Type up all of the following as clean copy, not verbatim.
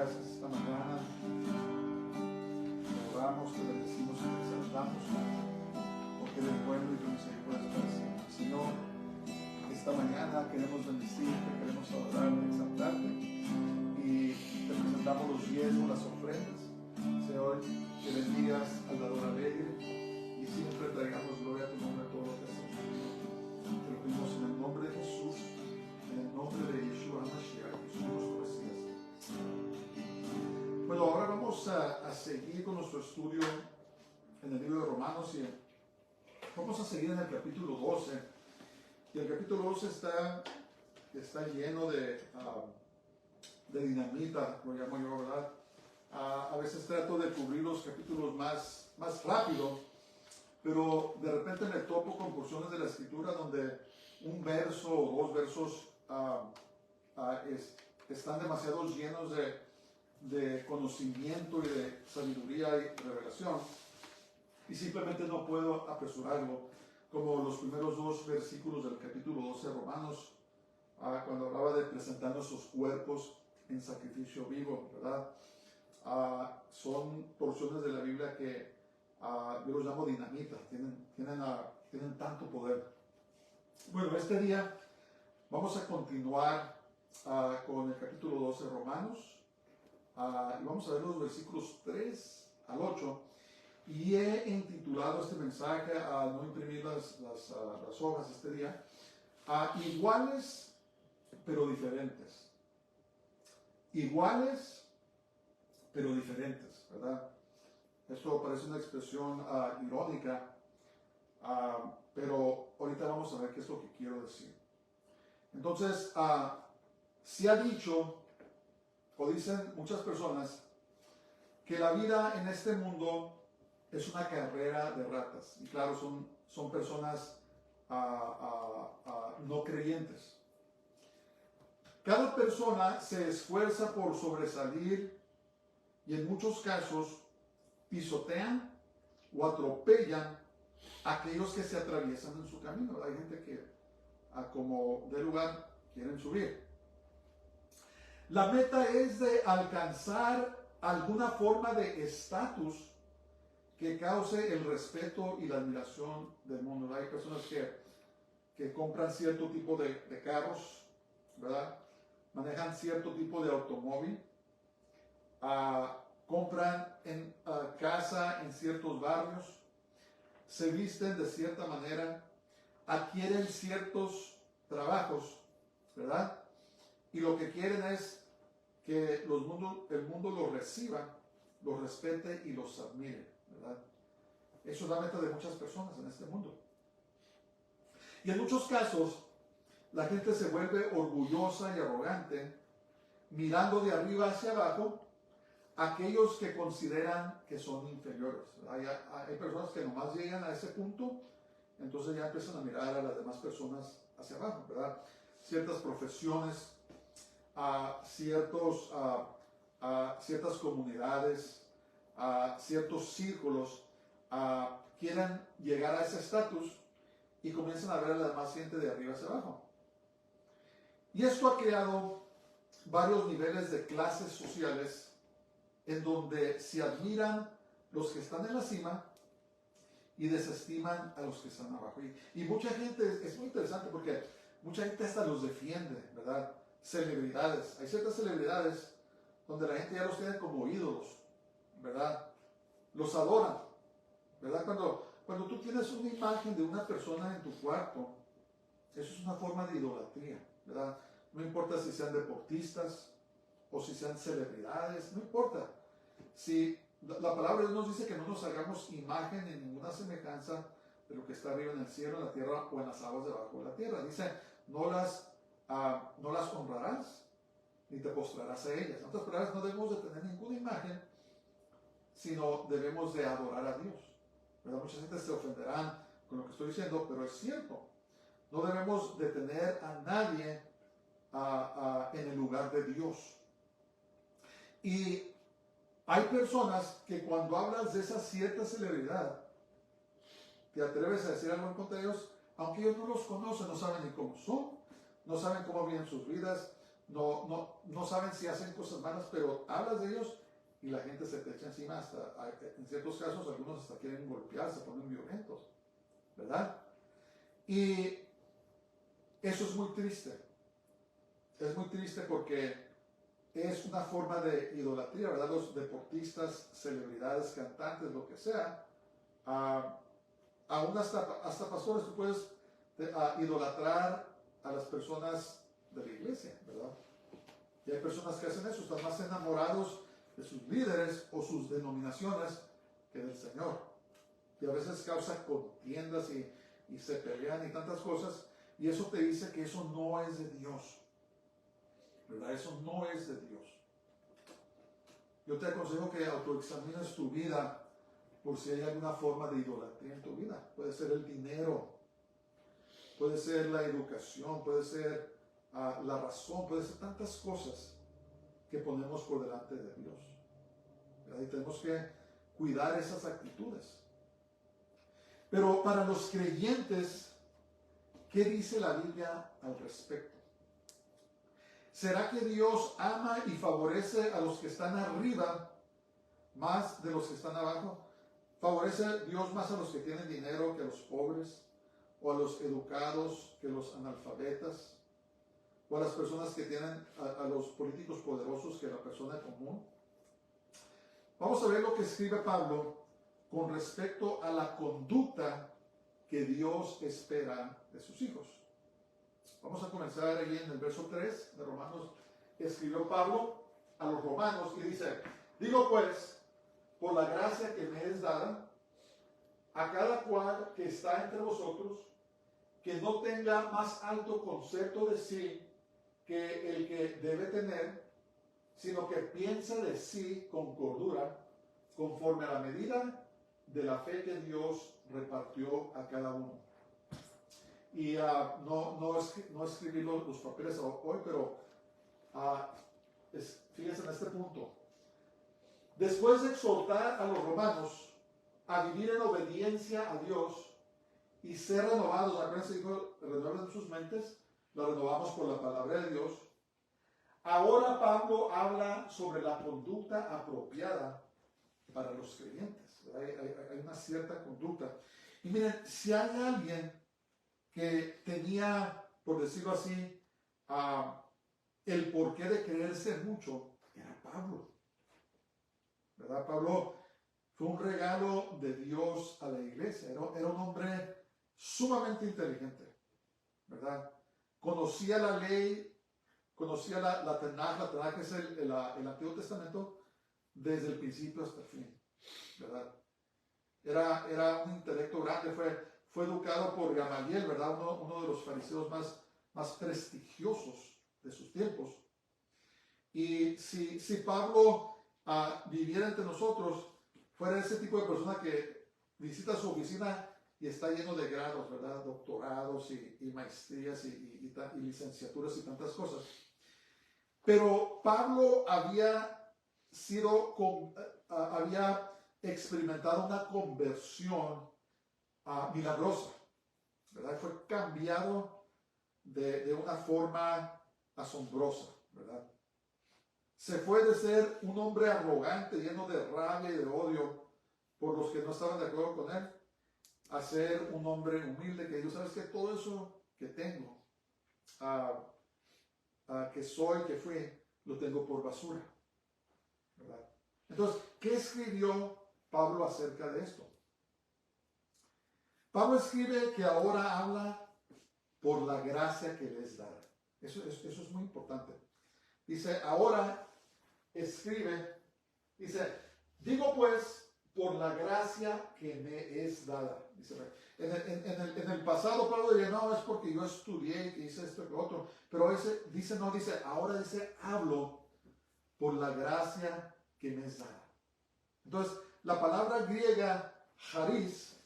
gracias esta mañana. Te adoramos, te bendecimos y te exaltamos, porque eres bueno y tu misericordia es para siempre. Señor, esta mañana queremos bendecirte, queremos adorarte, exaltarte y te presentamos los diezmos, las ofrendas. Señor, que bendigas al dador alegre y siempre traigamos gloria a tu nombre a todo lo que hacemos. Te lo pedimos en el nombre de Jesús, en el nombre de Yeshua Mashiach, Jesús nuestro Mesías. Bueno, ahora vamos a seguir con nuestro estudio en el libro de Romanos y vamos a seguir en el capítulo 12. Y el capítulo 12 está lleno de dinamita, lo llamo yo, ¿verdad? A veces trato de cubrir los capítulos más rápido, pero de repente me topo con porciones de la escritura donde un verso o dos versos están demasiado llenos de conocimiento y de sabiduría y revelación, y simplemente no puedo apresurarlo, como los primeros dos versículos del capítulo 12 de Romanos, cuando hablaba de presentar nuestros cuerpos en sacrificio vivo, ¿verdad? Son porciones de la Biblia que yo los llamo dinamita, tienen tanto poder. Bueno, este día vamos a continuar con el capítulo 12 de Romanos, y vamos a ver los versículos 3 al 8, y he intitulado este mensaje, no imprimir las hojas este día, iguales pero diferentes. Iguales pero diferentes, ¿verdad? Esto parece una expresión irónica, pero ahorita vamos a ver qué es lo que quiero decir. Entonces, se ha dicho, o dicen muchas personas, que la vida en este mundo es una carrera de ratas. Y claro, son personas no creyentes. Cada persona se esfuerza por sobresalir y en muchos casos pisotean o atropellan a aquellos que se atraviesan en su camino. Hay gente que como de lugar quieren subir. La meta es de alcanzar alguna forma de estatus que cause el respeto y la admiración del mundo. Hay personas que compran cierto tipo de carros, ¿verdad? Manejan cierto tipo de automóvil, compran casa en ciertos barrios, se visten de cierta manera, adquieren ciertos trabajos, ¿verdad? Y lo que quieren es que el mundo los reciba, los respete y los admire, ¿verdad? Eso es la meta de muchas personas en este mundo. Y en muchos casos, la gente se vuelve orgullosa y arrogante, mirando de arriba hacia abajo a aquellos que consideran que son inferiores. Hay personas que nomás llegan a ese punto, entonces ya empiezan a mirar a las demás personas hacia abajo, ¿verdad? Ciertas profesiones, ciertas comunidades, ciertos círculos quieren llegar a ese estatus y comienzan a ver a la demás gente de arriba hacia abajo. Y esto ha creado varios niveles de clases sociales en donde se admiran los que están en la cima y desestiman a los que están abajo. Y mucha gente, es muy interesante porque mucha gente hasta los defiende, ¿verdad? Celebridades. Hay ciertas celebridades donde la gente ya los tiene como ídolos, ¿verdad? Los adoran, ¿verdad? Cuando tú tienes una imagen de una persona en tu cuarto, eso es una forma de idolatría, ¿verdad? No importa si sean deportistas o si sean celebridades, no importa. Si la palabra de Dios nos dice que no nos hagamos imagen ni ninguna semejanza de lo que está arriba en el cielo, en la tierra o en las aguas debajo de la tierra. Dice, no las honrarás ni te postrarás a ellas. En otras palabras, no debemos de tener ninguna imagen, sino debemos de adorar a Dios, ¿verdad? Mucha gente se ofenderán con lo que estoy diciendo, pero es cierto. No debemos de tener a nadie en el lugar de Dios. Y hay personas que cuando hablas de esa cierta celebridad, te atreves a decir algo en contra de ellos, aunque ellos no los conocen, no saben ni cómo son, no saben cómo viven sus vidas, no saben si hacen cosas malas, pero hablas de ellos y la gente se te echa encima, hasta en ciertos casos algunos hasta quieren golpear, se ponen violentos, ¿verdad? Y eso es muy triste. Es muy triste porque es una forma de idolatría, ¿verdad? Los deportistas, celebridades, cantantes, lo que sea, aún hasta pastores, tú puedes idolatrar a las personas de la iglesia, ¿verdad? Y hay personas que hacen eso, están más enamorados de sus líderes o sus denominaciones que del Señor. Y a veces causa contiendas y se pelean y tantas cosas, y eso te dice que eso no es de Dios, ¿verdad? Eso no es de Dios. Yo te aconsejo que autoexamines tu vida por si hay alguna forma de idolatría en tu vida. Puede ser el dinero, puede ser la educación, puede ser la razón, puede ser tantas cosas que ponemos por delante de Dios, ¿verdad? Y tenemos que cuidar esas actitudes. Pero para los creyentes, ¿qué dice la Biblia al respecto? ¿Será que Dios ama y favorece a los que están arriba más de los que están abajo? ¿Favorece Dios más a los que tienen dinero que a los pobres? ¿O a los educados que a los analfabetas? ¿O a las personas que tienen, a los políticos poderosos que a la persona común? Vamos a ver lo que escribe Pablo con respecto a la conducta que Dios espera de sus hijos. Vamos a comenzar ahí en el verso 3 de Romanos. Escribió Pablo a los romanos y dice: digo pues, por la gracia que me es dada, a cada cual que está entre vosotros, que no tenga más alto concepto de sí que el que debe tener, sino que piense de sí con cordura, conforme a la medida de la fe que Dios repartió a cada uno. Y no escribí los papeles hoy, pero fíjense en este punto. Después de exhortar a los romanos a vivir en obediencia a Dios y ser renovados, acuérdense, dijo, renueven sus mentes, la renovamos por la palabra de Dios. Ahora Pablo habla sobre la conducta apropiada para los creyentes. Hay una cierta conducta. Y miren, si hay alguien que tenía, por decirlo así, el porqué de creerse mucho, era Pablo, ¿verdad? Pablo fue un regalo de Dios a la iglesia. Era un hombre sumamente inteligente, ¿verdad? Conocía la ley, conocía la Tanaj. La Tanaj es el Antiguo Testamento desde el principio hasta el fin, ¿verdad? Era un intelecto grande, fue educado por Gamaliel, ¿verdad? Uno de los fariseos más prestigiosos de sus tiempos. Y si Pablo viviera entre nosotros, fuera ese tipo de persona que visita su oficina y está lleno de grados, ¿verdad? Doctorados y maestrías y licenciaturas y tantas cosas. Pero Pablo había experimentado una conversión milagrosa, ¿verdad? Fue cambiado de una forma asombrosa, ¿verdad? Se fue de ser un hombre arrogante, lleno de rabia y de odio por los que no estaban de acuerdo con él, a ser un hombre humilde que dijo: ¿sabes qué? Todo eso que tengo, que soy, que fui, lo tengo por basura, ¿verdad? Entonces, ¿qué escribió Pablo acerca de esto? Pablo escribe que ahora habla por la gracia que les da. Eso es muy importante. Dice, ahora escribe, dice, digo pues, por la gracia que me es dada. Dice, en el pasado Pablo diría, no, es porque yo estudié y que hice esto y lo otro. Pero ahora dice, hablo por la gracia que me es dada. Entonces, la palabra griega charis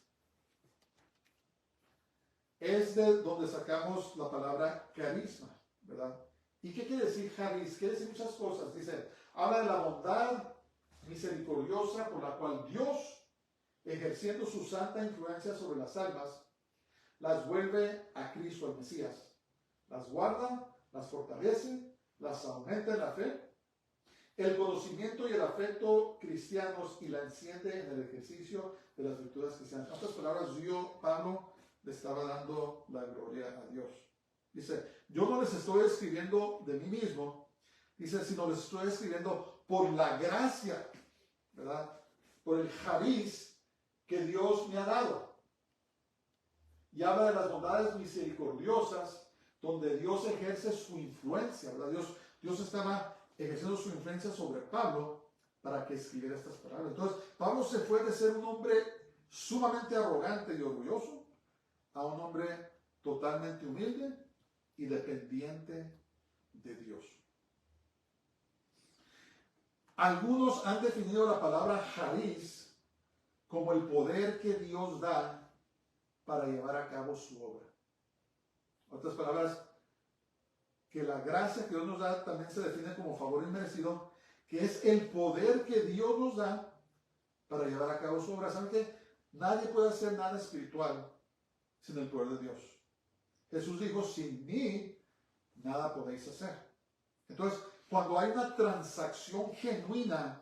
es de donde sacamos la palabra carisma, ¿verdad? ¿Y qué quiere decir charis? Quiere decir muchas cosas. Dice, habla de la bondad misericordiosa por la cual Dios, ejerciendo su santa influencia sobre las almas, las vuelve a Cristo, al Mesías. Las guarda, las fortalece las aumenta en la fe, el conocimiento y el afecto cristianos y la enciende en el ejercicio de las virtudes cristianas. En otras palabras, Pablo, le estaba dando la gloria a Dios. Dice, yo no les estoy escribiendo de mí mismo, dice, sino les estoy escribiendo por la gracia, ¿verdad? Por el charis que Dios me ha dado. Y habla de las bondades misericordiosas donde Dios ejerce su influencia, ¿verdad? Dios estaba ejerciendo su influencia sobre Pablo para que escribiera estas palabras. Entonces, Pablo se fue de ser un hombre sumamente arrogante y orgulloso a un hombre totalmente humilde y dependiente de Dios. Algunos han definido la palabra charis como el poder que Dios da para llevar a cabo su obra. En otras palabras, que la gracia que Dios nos da también se define como favor inmerecido, que es el poder que Dios nos da para llevar a cabo su obra. ¿Saben qué? Nadie puede hacer nada espiritual sin el poder de Dios. Jesús dijo, sin mí, nada podéis hacer. Entonces, cuando hay una transacción genuina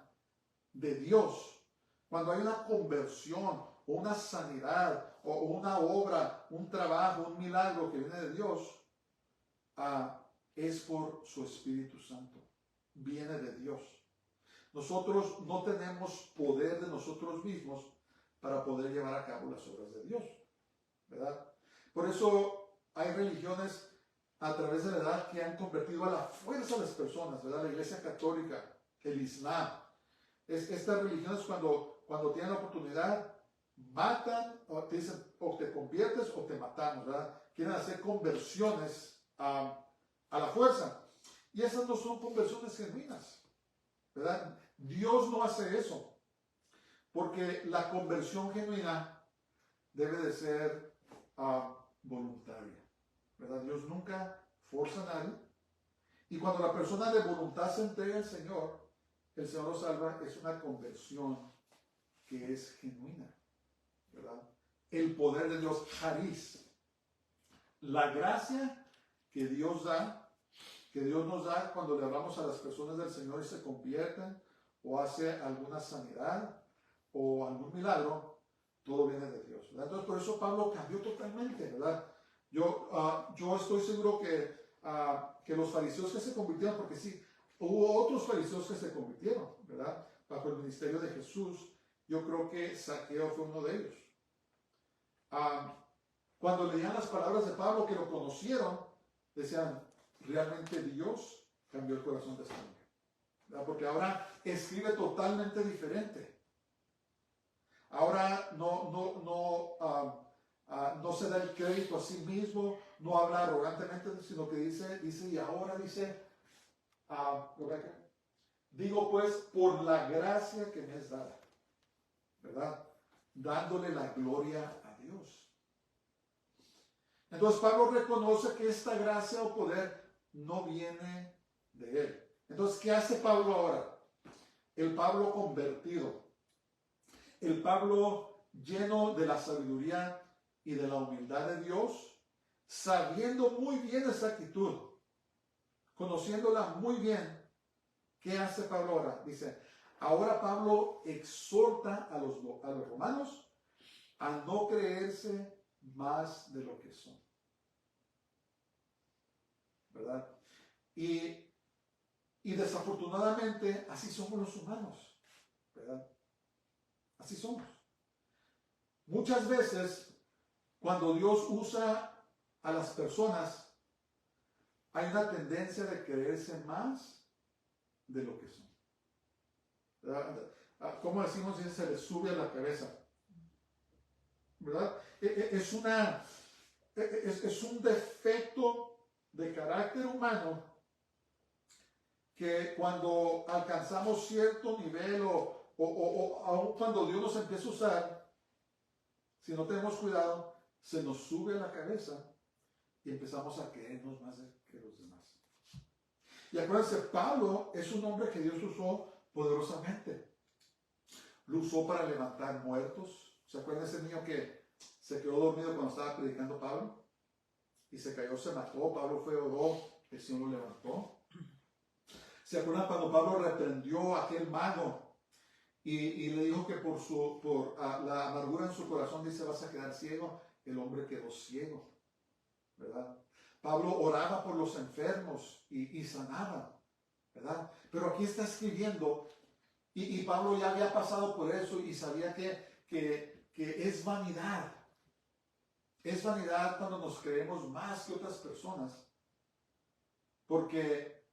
de Dios, cuando hay una conversión o una sanidad o una obra, un trabajo, un milagro que viene de Dios, es por su Espíritu Santo. Viene de Dios. Nosotros no tenemos poder de nosotros mismos para poder llevar a cabo las obras de Dios, ¿verdad? Por eso hay religiones a través de la edad que han convertido a la fuerza a las personas, ¿verdad? La Iglesia Católica, el Islam. Estas religiones cuando tienen la oportunidad matan o te dicen o te conviertes o te matamos, ¿verdad? Quieren hacer conversiones a la fuerza. Y esas no son conversiones genuinas, ¿verdad? Dios no hace eso, porque la conversión genuina debe de ser voluntaria, ¿verdad? Dios nunca forza a nadie. Y cuando la persona de voluntad se entrega al Señor, el Señor lo salva. Es una conversión que es genuina, ¿verdad? El poder de Dios, charis, la gracia que Dios da, que Dios nos da cuando le hablamos a las personas del Señor y se convierten o hace alguna sanidad o algún milagro, todo viene de Dios, ¿verdad? Entonces, por eso Pablo cambió totalmente, ¿verdad? Yo estoy seguro que los fariseos que se convirtieron, porque sí, hubo otros fariseos que se convirtieron, ¿verdad? Bajo el ministerio de Jesús. Yo creo que Zaqueo fue uno de ellos. Cuando leían las palabras de Pablo, que lo conocieron, decían, realmente Dios cambió el corazón de este hombre, ¿verdad? Porque ahora escribe totalmente diferente. Ahora no se da el crédito a sí mismo, no habla arrogantemente, sino que dice, y ahora dice, digo pues, por la gracia que me es dada, ¿verdad? Dándole la gloria a Dios. Entonces Pablo reconoce que esta gracia o poder no viene de él. Entonces, ¿qué hace Pablo ahora? El Pablo convertido, el Pablo lleno de la sabiduría y de la humildad de Dios, sabiendo muy bien esa actitud, conociéndola muy bien. ¿Qué hace Pablo ahora? Dice, ahora Pablo exhorta a los romanos a no creerse más de lo que son, ¿verdad? Y desafortunadamente así somos los humanos, ¿verdad? Así somos. Muchas veces cuando Dios usa a las personas, hay una tendencia de creerse más de lo que son, ¿verdad? ¿Cómo decimos? Se les sube a la cabeza, ¿verdad? Es un defecto de carácter humano que cuando alcanzamos cierto nivel o aun cuando Dios nos empieza a usar, si no tenemos cuidado, se nos sube a la cabeza y empezamos a creernos más que los demás. Y acuérdense, Pablo es un hombre que Dios usó poderosamente. Lo usó para levantar muertos. ¿Se acuerdan de ese niño que se quedó dormido cuando estaba predicando Pablo? Y se cayó, se mató. Pablo fue, oró, el Señor lo levantó. ¿Se acuerdan cuando Pablo reprendió a aquel mago y le dijo que por la amargura en su corazón dice vas a quedar ciego? El hombre quedó ciego, ¿verdad? Pablo oraba por los enfermos y sanaba, ¿verdad? Pero aquí está escribiendo, y Pablo ya había pasado por eso y sabía que es vanidad. Es vanidad cuando nos creemos más que otras personas, porque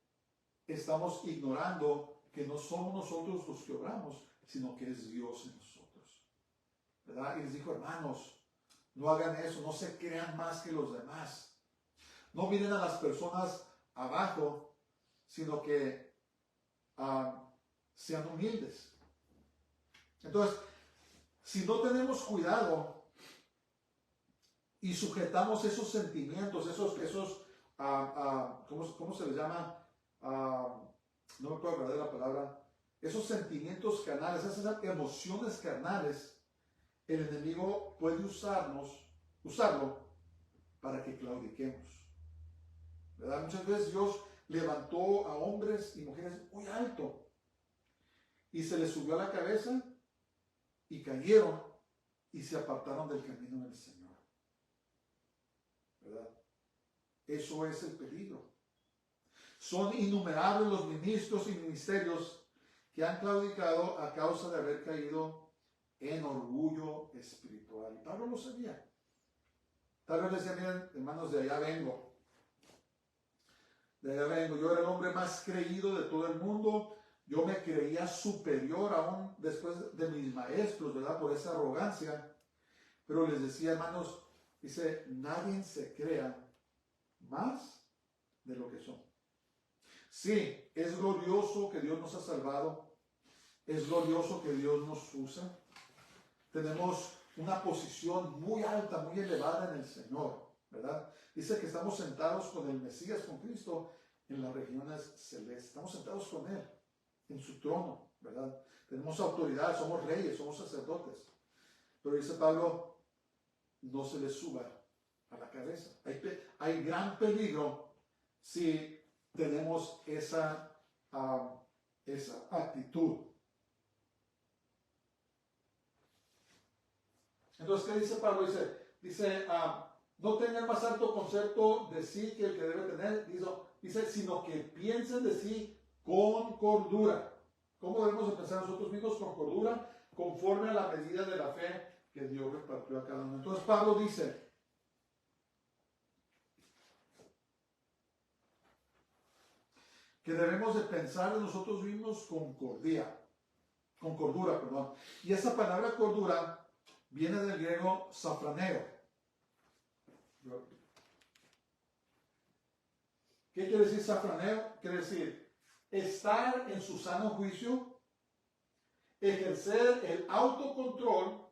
estamos ignorando que no somos nosotros los que obramos, sino que es Dios en nosotros, ¿verdad? Y les dijo, hermanos, no hagan eso, no se crean más que los demás. No miren a las personas abajo, sino que sean humildes. Entonces, si no tenemos cuidado y sujetamos esos sentimientos, ¿cómo se les llama? No me puedo acordar de la palabra. Esos sentimientos carnales, esas emociones carnales, el enemigo puede usarlo para que claudiquemos, ¿verdad? Muchas veces Dios levantó a hombres y mujeres muy alto y se les subió a la cabeza y cayeron y se apartaron del camino del Señor, ¿verdad? Eso es el peligro. Son innumerables los ministros y ministerios que han claudicado a causa de haber caído en orgullo espiritual. Y Pablo lo sabía. Tal vez decía, miren, hermanos, de allá vengo. De allá vengo. Yo era el hombre más creído de todo el mundo. Yo me creía superior aún después de mis maestros, ¿verdad? Por esa arrogancia. Pero les decía, hermanos, dice, nadie se crea más de lo que son. Sí, es glorioso que Dios nos ha salvado. Es glorioso que Dios nos usa. Tenemos una posición muy alta, muy elevada en el Señor, ¿verdad? Dice que estamos sentados con el Mesías, con Cristo, en las regiones celestes. Estamos sentados con Él, en su trono, ¿verdad? Tenemos autoridad, somos reyes, somos sacerdotes. Pero dice Pablo, no se les suba a la cabeza. Hay gran peligro si tenemos esa actitud. Entonces, ¿qué dice Pablo? Dice no tengan más alto concepto de sí que el que debe tener, dice, sino que piensen de sí con cordura. ¿Cómo debemos de pensar nosotros mismos? Con cordura, conforme a la medida de la fe que Dios repartió a cada uno. Entonces Pablo dice, que debemos de pensar de nosotros mismos con cordura, perdón. Y esa palabra cordura viene del griego safraneo. ¿Qué quiere decir safraneo? Quiere decir estar en su sano juicio, ejercer el autocontrol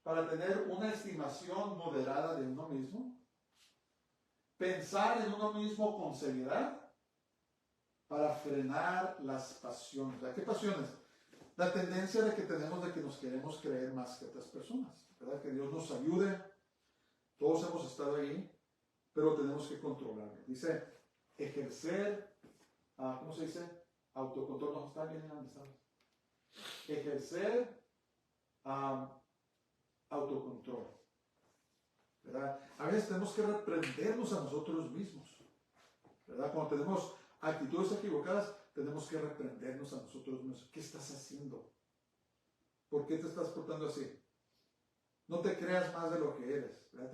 para tener una estimación moderada de uno mismo, pensar en uno mismo con seriedad, para frenar las pasiones. ¿Qué pasiones? La tendencia de que tenemos de que nos queremos creer más que otras personas, ¿verdad? Que Dios nos ayude. Todos hemos estado ahí, pero tenemos que controlarlo. Dice, ejercer, ¿cómo se dice? Autocontrol. ¿No está bien? ¿Dónde está? Ejercer autocontrol, ¿verdad? A veces tenemos que reprendernos a nosotros mismos, ¿verdad? Cuando tenemos actitudes equivocadas, tenemos que reprendernos a nosotros mismos. ¿Qué estás haciendo? ¿Por qué te estás portando así? No te creas más de lo que eres, ¿verdad?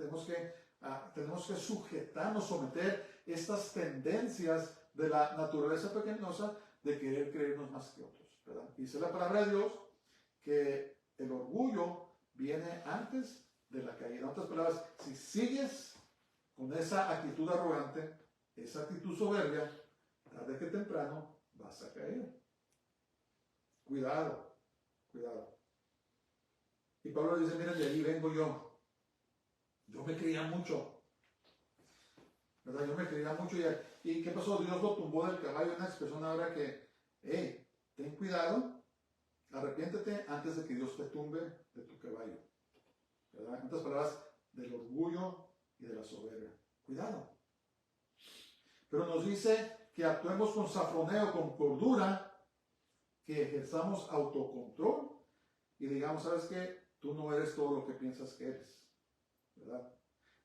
Tenemos que sujetarnos, someter estas tendencias de la naturaleza pecaminosa de querer creernos más que otros, ¿verdad? Dice la palabra de Dios que el orgullo viene antes de la caída. En otras palabras, si sigues con esa actitud arrogante, esa actitud soberbia, tarde que temprano vas a caer. Cuidado, cuidado. Y Pablo dice, miren, de ahí vengo yo. Yo me creía mucho, ¿verdad? Yo me creía mucho. ¿Y qué pasó? Dios lo tumbó del caballo. Una expresión ahora que, ten cuidado, arrepiéntete antes de que Dios te tumbe de tu caballo, ¿verdad? En otras palabras, del orgullo y de la soberbia. Cuidado. Pero nos dice que actuemos con safroneo, con cordura, que ejerzamos autocontrol y digamos, ¿sabes qué? Tú no eres todo lo que piensas que eres, ¿verdad?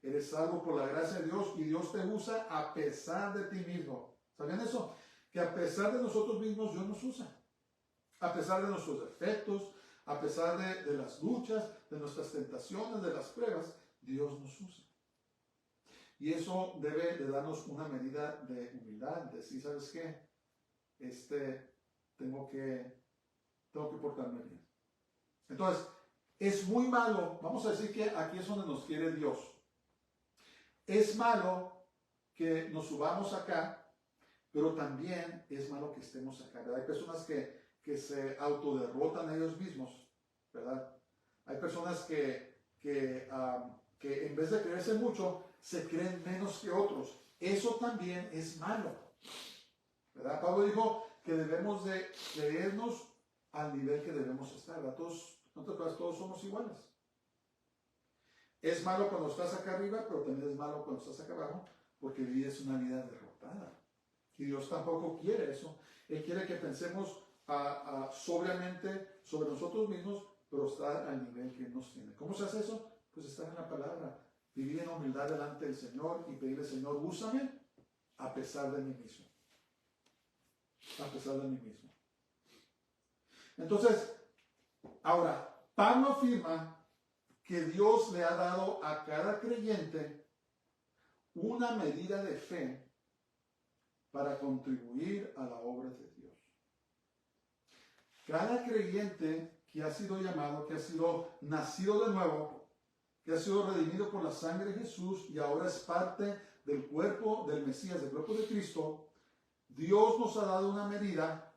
Eres salvo por la gracia de Dios y Dios te usa a pesar de ti mismo. ¿Sabían eso? Que a pesar de nosotros mismos Dios nos usa. A pesar de nuestros defectos, a pesar de las luchas, de nuestras tentaciones, de las pruebas, Dios nos usa. Y eso debe de darnos una medida de humildad, de decir, ¿sabes qué? Tengo que portarme bien. Entonces, es muy malo, vamos a decir que aquí es donde nos quiere Dios. Es malo que nos subamos acá, pero también es malo que estemos acá, ¿verdad? Hay personas que se autoderrotan a ellos mismos, ¿verdad? Hay personas que en vez de creerse mucho, se creen menos que otros. Eso también es malo, ¿verdad? Pablo dijo que debemos de creernos al nivel que debemos estar, ¿verdad? Todos somos iguales. Es malo cuando estás acá arriba, pero también es malo cuando estás acá abajo, porque vives una vida derrotada. Y Dios tampoco quiere eso. Él quiere que pensemos sobriamente sobre nosotros mismos, pero estar al nivel que Él nos tiene. ¿Cómo se hace eso? Pues estar en la palabra, vivir en humildad delante del Señor y pedirle, Señor, úsame a pesar de mí mismo. A pesar de mí mismo. Entonces, ahora, Pablo afirma que Dios le ha dado a cada creyente una medida de fe para contribuir a la obra de Dios. Cada creyente que ha sido llamado, que ha sido nacido de nuevo, que ha sido redimido por la sangre de Jesús y ahora es parte del cuerpo del Mesías, del cuerpo de Cristo, Dios nos ha dado una medida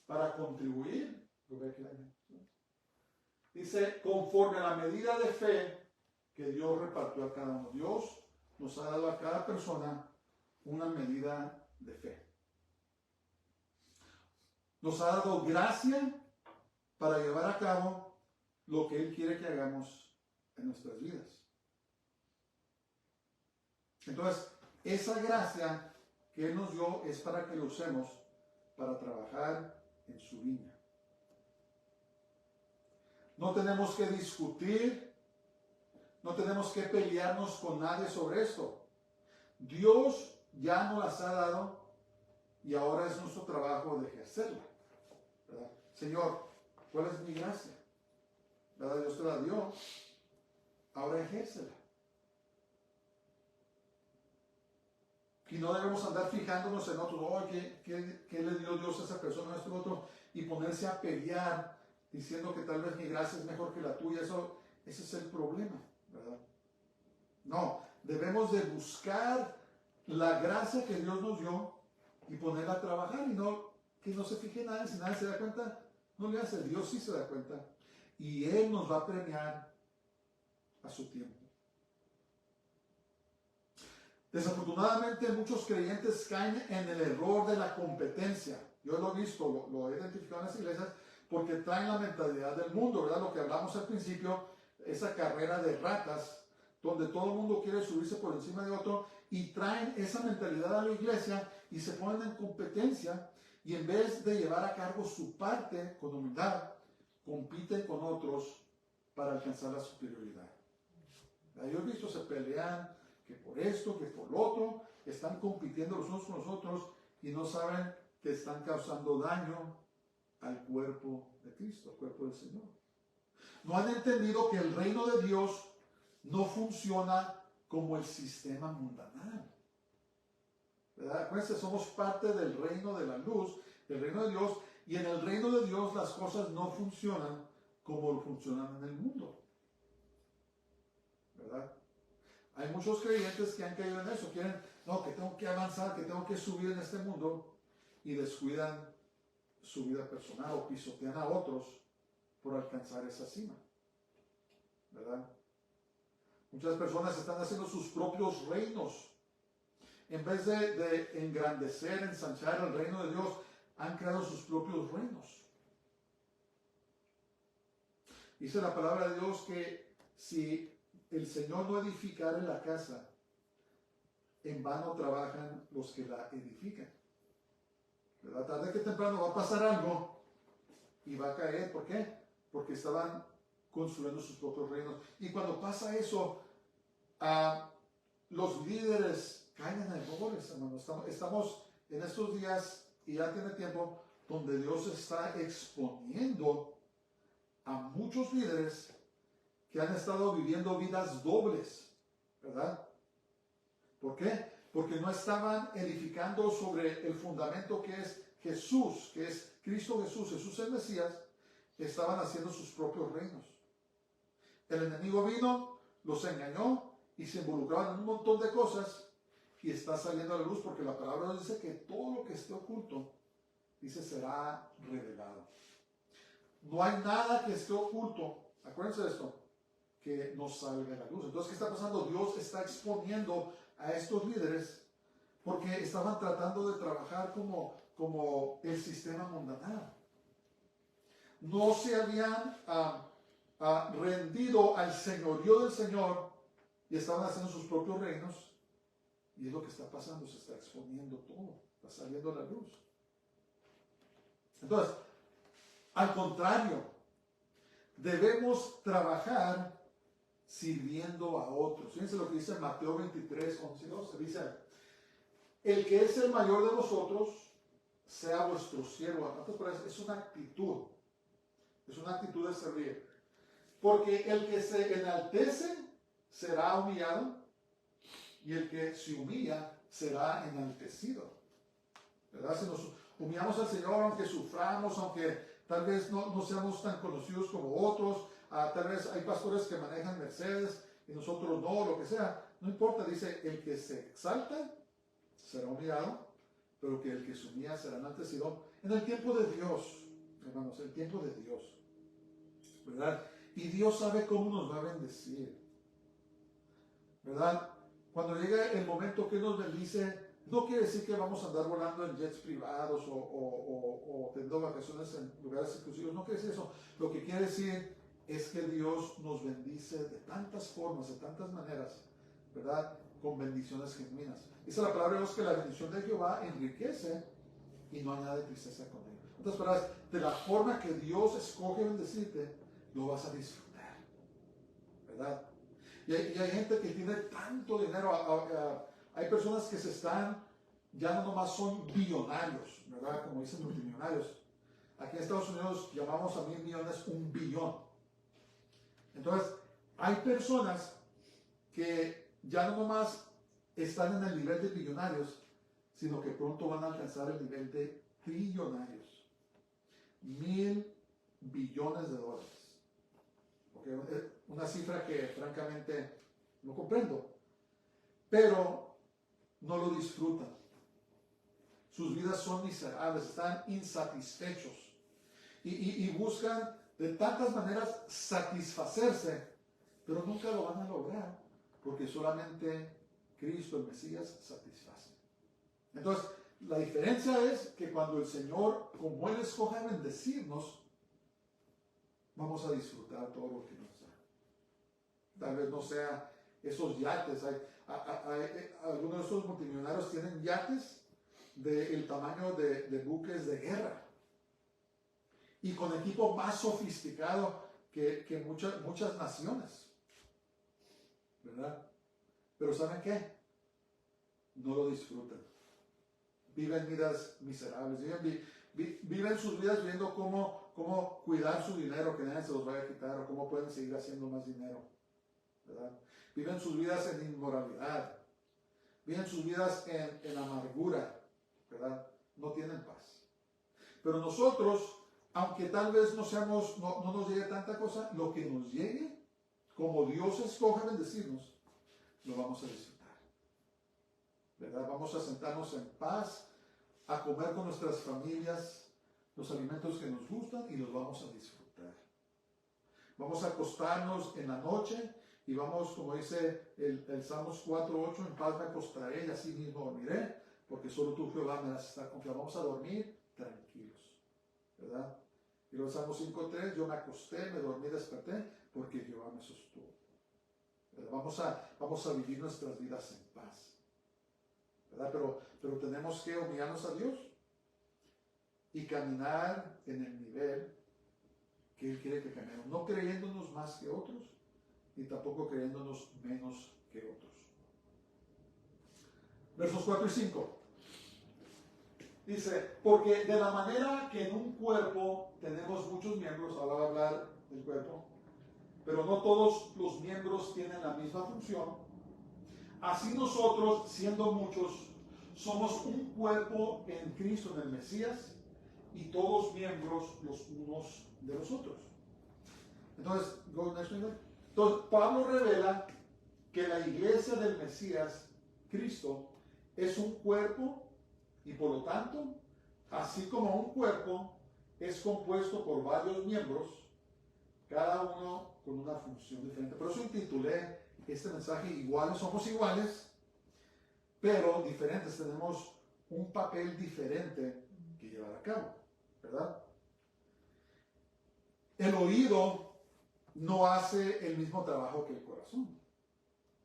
para contribuir. Dice, conforme a la medida de fe que Dios repartió a cada uno. Dios nos ha dado a cada persona una medida de fe. Nos ha dado gracia para llevar a cabo lo que Él quiere que hagamos en nuestras vidas. Entonces, esa gracia que Él nos dio es para que lo usemos para trabajar en su viña. No tenemos que discutir, no tenemos que pelearnos con nadie sobre esto. Dios ya nos las ha dado y ahora es nuestro trabajo de ejercerla, ¿verdad? Señor, ¿cuál es mi gracia? ¿Verdad? Dios te la dio, ahora ejércela. Y no debemos andar fijándonos en otros, oh, ¿qué le dio Dios a esa persona, a este otro? Y ponerse a pelear diciendo que tal vez mi gracia es mejor que la tuya. Ese es el problema, ¿verdad? No, debemos de buscar la gracia que Dios nos dio y ponerla a trabajar y no que no se fije nadie. Si nadie se da cuenta, no le hace. Dios sí se da cuenta y Él nos va a premiar a su tiempo. Desafortunadamente muchos creyentes caen en el error de la competencia. Yo lo he visto, lo he identificado en las iglesias porque traen la mentalidad del mundo, ¿verdad? Lo que hablamos al principio, esa carrera de ratas, donde todo el mundo quiere subirse por encima de otro y traen esa mentalidad a la iglesia y se ponen en competencia y en vez de llevar a cargo su parte con humildad, compiten con otros para alcanzar la superioridad. Yo he visto se pelean que por esto, que por lo otro, están compitiendo los unos con los otros y no saben que están causando daño al cuerpo de Cristo, al cuerpo del Señor. No han entendido que el reino de Dios no funciona como el sistema mundanal. ¿Verdad? Acuérdense, somos parte del reino de la luz, del reino de Dios, y en el reino de Dios las cosas no funcionan como funcionan en el mundo. ¿Verdad? Hay muchos creyentes que han caído en eso, quieren, no, que tengo que avanzar, que tengo que subir en este mundo, y descuidan su vida personal o pisotean a otros por alcanzar esa cima. ¿Verdad? Muchas personas están haciendo sus propios reinos. En vez de engrandecer, ensanchar el reino de Dios, han creado sus propios reinos. Dice la palabra de Dios que si el Señor no edificare la casa, en vano trabajan los que la edifican. ¿Verdad? Tarde que temprano va a pasar algo y va a caer. ¿Por qué? Porque estaban construyendo sus propios reinos. Y cuando pasa eso, los líderes caen en errores, hermanos. Estamos en estos días, y ya tiene tiempo, donde Dios está exponiendo a muchos líderes que han estado viviendo vidas dobles, ¿verdad? ¿Por qué? Porque no estaban edificando sobre el fundamento que es Jesús, que es Cristo Jesús, Jesús el Mesías. Estaban haciendo sus propios reinos. El enemigo vino, los engañó y se involucraban en un montón de cosas, y está saliendo a la luz porque la palabra nos dice que todo lo que esté oculto, dice, será revelado. No hay nada que esté oculto, acuérdense de esto, que no salga a la luz. Entonces, ¿qué está pasando? Dios está exponiendo a estos líderes porque estaban tratando de trabajar como el sistema mundanal. No se habían rendido al señorío del Señor y estaban haciendo sus propios reinos. Y es lo que está pasando, se está exponiendo todo, está saliendo a la luz. Entonces, al contrario, debemos trabajar sirviendo a otros. Fíjense lo que dice Mateo 23, 11 y 12. Dice, el que es el mayor de vosotros, sea vuestro siervo. Es una actitud de servir. Porque el que se enaltece será humillado, y el que se humilla será enaltecido. ¿Verdad? Si nos humillamos al Señor, aunque suframos, aunque tal vez no seamos tan conocidos como otros, tal vez hay pastores que manejan Mercedes y nosotros no, lo que sea, no importa, dice, el que se exalta será humillado, pero que el que se humilla será enaltecido en el tiempo de Dios, hermanos, el tiempo de Dios, ¿verdad? Y Dios sabe cómo nos va a bendecir, ¿verdad? Cuando llegue el momento que nos bendice, no quiere decir que vamos a andar volando en jets privados o teniendo vacaciones en lugares exclusivos, no quiere decir eso. Lo que quiere decir es que Dios nos bendice de tantas formas, de tantas maneras, ¿verdad? Con bendiciones genuinas. Dice la palabra de Dios que la bendición de Jehová enriquece y no añade tristeza con ella. En otras palabras, de la forma que Dios escoge bendecirte, lo vas a disfrutar, ¿verdad? Y hay gente que tiene tanto dinero, hay personas que ya no nomás son billonarios, ¿verdad? Como dicen multimillonarios. Aquí en Estados Unidos llamamos a 1,000 millones un billón. Entonces, hay personas que ya no nomás están en el nivel de billonarios, sino que pronto van a alcanzar el nivel de trillonarios. 1,000 billones de dólares. Okay, una cifra que francamente no comprendo, pero no lo disfrutan. Sus vidas son miserables, están insatisfechos y buscan de tantas maneras satisfacerse, pero nunca lo van a lograr porque solamente Cristo, el Mesías, satisface. Entonces, la diferencia es que cuando el Señor, como Él escoge bendecirnos, vamos a disfrutar todo lo que nos da. Tal vez no sea esos yates. Algunos de esos multimillonarios tienen yates del tamaño de buques de guerra y con equipo más sofisticado que muchas naciones, ¿verdad? Pero ¿saben qué? No lo disfrutan. Viven vidas miserables. Viven sus vidas viendo cómo cuidar su dinero, que nadie se los vaya a quitar, o cómo pueden seguir haciendo más dinero, ¿verdad? Viven sus vidas en inmoralidad. Viven sus vidas en amargura, ¿verdad? No tienen paz. Pero nosotros, aunque tal vez no nos llegue tanta cosa, lo que nos llegue, como Dios escoge bendecirnos, lo vamos a disfrutar, ¿verdad? Vamos a sentarnos en paz, a comer con nuestras familias los alimentos que nos gustan y los vamos a disfrutar. Vamos a acostarnos en la noche y vamos, como dice el Salmos 4:8, en paz me acostaré y así mismo dormiré, porque solo tú, Jehová, me das estar confiado. Vamos a dormir tranquilos, ¿verdad? Y los Salmos 5:3, yo me acosté, me dormí, desperté, porque Jehová me sostuvo. Vamos a vivir nuestras vidas en paz. ¿verdad? Pero tenemos que humillarnos a Dios y caminar en el nivel que Él quiere que caminemos, no creyéndonos más que otros y tampoco creyéndonos menos que otros. Versos 4 y 5. Dice, porque de la manera que en un cuerpo tenemos muchos miembros, ahora va a hablar del cuerpo, pero no todos los miembros tienen la misma función, así nosotros, siendo muchos, somos un cuerpo en Cristo, en el Mesías, y todos miembros los unos de los otros. Entonces, entonces Pablo revela que la iglesia del Mesías, Cristo, es un cuerpo y por lo tanto, así como un cuerpo es compuesto por varios miembros, cada uno con una función diferente. Por eso intitulé este mensaje Iguales somos iguales, pero diferentes. Tenemos un papel diferente que llevar a cabo, ¿verdad? El oído no hace el mismo trabajo que el corazón.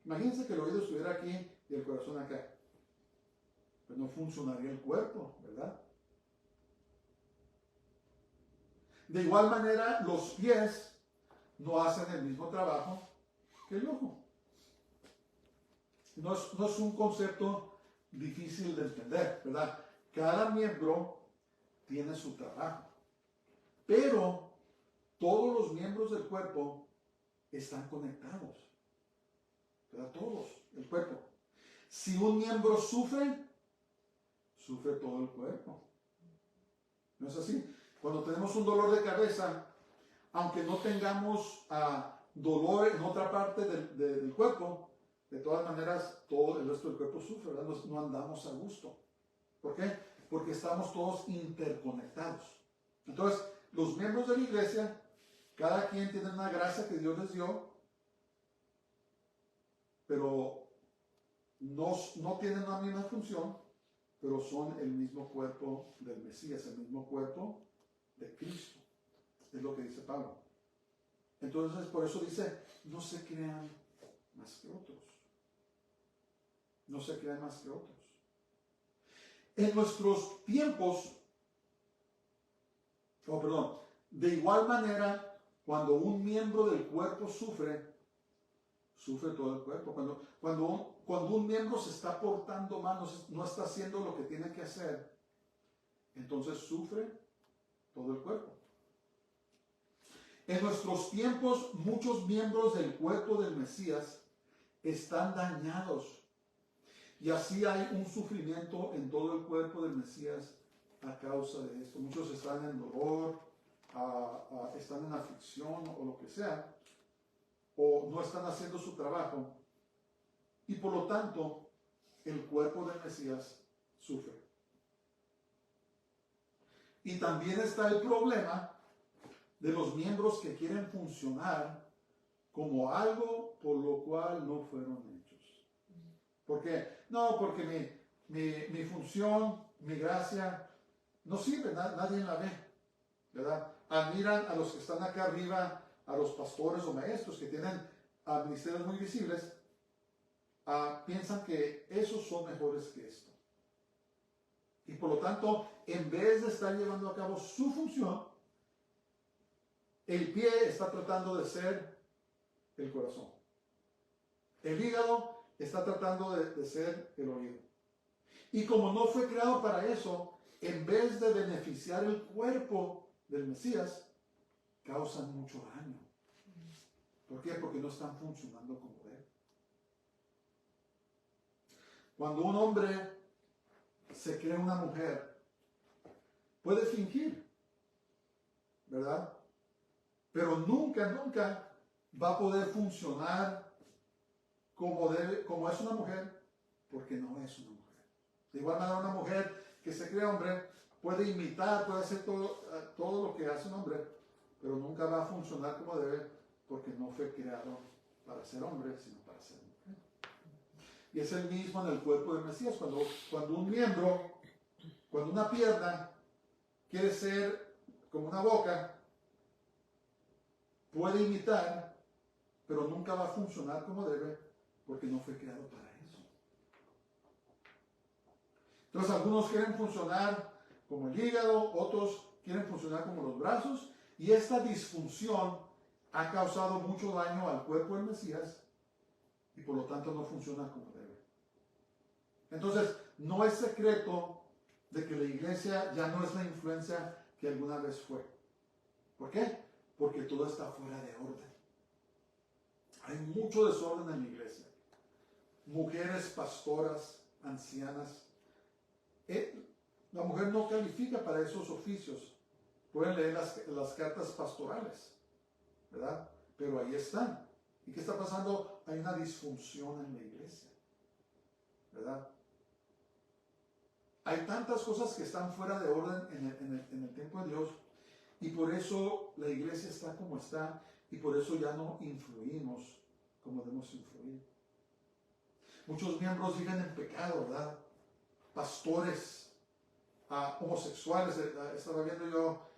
Imagínense que el oído estuviera aquí y el corazón acá. Pues no funcionaría el cuerpo, ¿verdad? De igual manera, los pies no hacen el mismo trabajo que el ojo. No es un concepto difícil de entender, ¿verdad? Cada miembro tiene su trabajo, pero todos los miembros del cuerpo están conectados, ¿verdad? Todos, el cuerpo. Si un miembro sufre, sufre todo el cuerpo. ¿No es así? Cuando tenemos un dolor de cabeza, aunque no tengamos dolor en otra parte del cuerpo, de todas maneras todo el resto del cuerpo sufre, ¿verdad? No andamos a gusto. ¿Por qué? Porque estamos todos interconectados. Entonces, los miembros de la iglesia, cada quien tiene una gracia que Dios les dio, pero no tienen la misma función, pero son el mismo cuerpo del Mesías, el mismo cuerpo de Cristo. Es lo que dice Pablo. Entonces, por eso dice, no se crean más que otros. No se crean más que otros. En nuestros tiempos, de igual manera, cuando un miembro del cuerpo sufre, sufre todo el cuerpo. Cuando un miembro se está portando mal, no está haciendo lo que tiene que hacer, entonces sufre todo el cuerpo. En nuestros tiempos, muchos miembros del cuerpo del Mesías están dañados. Y así hay un sufrimiento en todo el cuerpo del Mesías a causa de esto. Muchos están en dolor, están en aflicción o lo que sea, o no están haciendo su trabajo. Y por lo tanto, el cuerpo del Mesías sufre. Y también está el problema de los miembros que quieren funcionar como algo por lo cual no fueron hechos. ¿Por qué? No, porque mi función, mi gracia, no sirve, nadie la ve, ¿verdad? Admiran a los que están acá arriba, a los pastores o maestros que tienen ministerios muy visibles, piensan que esos son mejores que esto. Y por lo tanto, en vez de estar llevando a cabo su función, el pie está tratando de ser el corazón. El hígado está tratando de ser el oído. Y como no fue creado para eso, en vez de beneficiar el cuerpo del Mesías, causan mucho daño. ¿Por qué? Porque no están funcionando como debe. Cuando un hombre se cree una mujer, puede fingir, ¿verdad? Pero nunca va a poder funcionar como es una mujer, porque no es una mujer. De igual manera, una mujer que se cree hombre puede imitar, puede hacer todo lo que hace un hombre, pero nunca va a funcionar como debe, porque no fue creado para ser hombre, sino para ser mujer. Y es el mismo en el cuerpo del Mesías. Cuando un miembro, cuando una pierna quiere ser como una boca, puede imitar, pero nunca va a funcionar como debe, porque no fue creado para eso. Entonces algunos quieren funcionar como el hígado, otros quieren funcionar como los brazos, y esta disfunción ha causado mucho daño al cuerpo del Mesías y por lo tanto no funciona como debe. Entonces, no es secreto de que la iglesia ya no es la influencia que alguna vez fue. ¿Por qué? Porque todo está fuera de orden. Hay mucho desorden en la iglesia. Mujeres pastoras, ancianas. La mujer no califica para esos oficios. Pueden leer las cartas pastorales, ¿verdad? Pero ahí están. ¿Y qué está pasando? Hay una disfunción en la iglesia, ¿verdad? Hay tantas cosas que están fuera de orden en el tiempo de Dios, y por eso la iglesia está como está, y por eso ya no influimos como debemos influir. Muchos miembros viven en pecado, ¿verdad? Pastores, homosexuales. Estaba viendo yo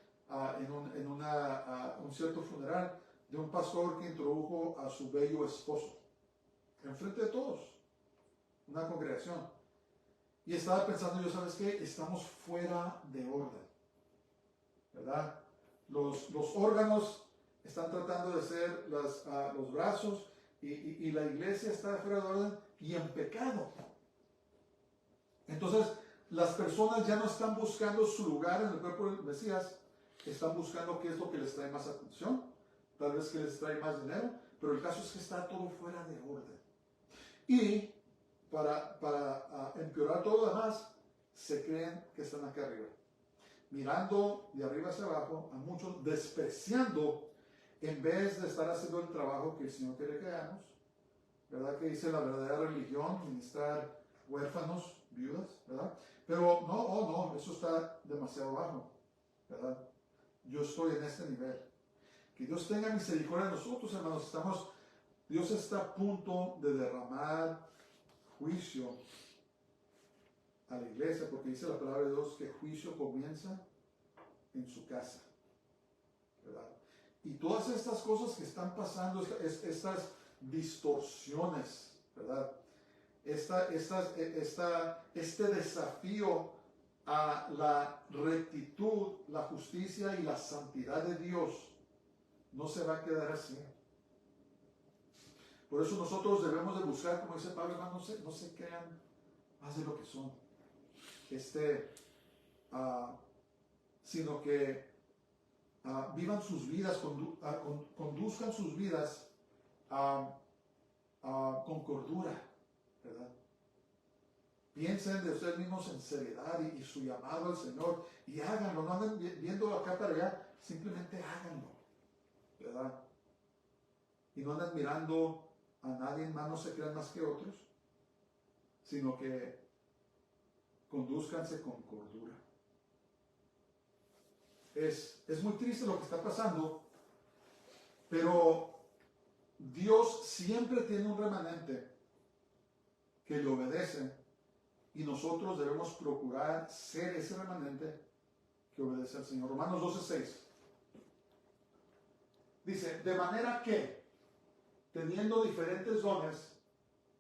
en un cierto funeral de un pastor que introdujo a su bello esposo enfrente de todos, una congregación. Y estaba pensando yo, ¿sabes qué? Estamos fuera de orden, ¿verdad? Los órganos están tratando de ser los brazos, y la iglesia está fuera de orden y en pecado. Entonces, las personas ya no están buscando su lugar en el cuerpo del Mesías, están buscando qué es lo que les trae más atención, tal vez que les trae más dinero, pero el caso es que está todo fuera de orden. Y para empeorar todo lo demás, se creen que están acá arriba, mirando de arriba hacia abajo, a muchos despreciando, en vez de estar haciendo el trabajo que el Señor quiere que hagamos, ¿verdad? Que dice la verdadera religión, ministrar huérfanos, viudas, ¿verdad? Pero no, eso está demasiado bajo, ¿verdad? Yo estoy en este nivel. Que Dios tenga misericordia de nosotros, hermanos. Dios está a punto de derramar juicio a la iglesia, porque dice la palabra de Dios que juicio comienza en su casa, ¿verdad? Y todas estas cosas que están pasando, estas distorsiones, ¿verdad? Este desafío a la rectitud, la justicia y la santidad de Dios no se va a quedar así. Por eso nosotros debemos de buscar, como dice Pablo, hermano, no se crean más de lo que son, sino que vivan sus vidas, conduzcan sus vidas con cordura, ¿verdad? Piensen de ustedes mismos en seriedad y su llamado al Señor, y háganlo. No anden viendo acá para allá, simplemente háganlo, ¿verdad? Y no anden mirando a nadie más, no se crean más que otros, sino que condúzcanse con cordura. Es muy triste lo que está pasando, pero Dios siempre tiene un remanente que le obedece, y nosotros debemos procurar ser ese remanente que obedece al Señor. Romanos 12:6 dice: de manera que, teniendo diferentes dones,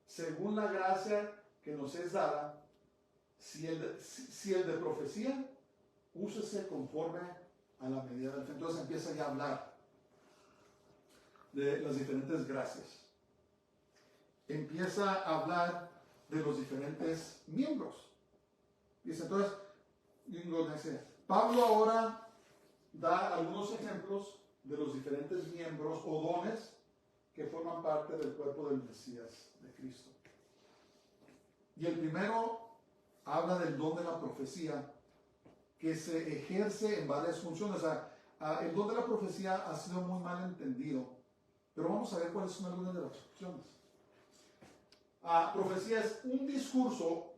según la gracia que nos es dada, si el de profecía, úsese conforme a la medida del fe. Entonces empieza ya a hablar de las diferentes gracias. Empieza a hablar de los diferentes miembros. Dice entonces, Pablo ahora da algunos ejemplos de los diferentes miembros o dones que forman parte del cuerpo del Mesías de Cristo. Y el primero habla del don de la profecía, que se ejerce en varias funciones. El don de la profecía ha sido muy mal entendido, pero vamos a ver cuáles son algunas de las funciones. Profecía es un discurso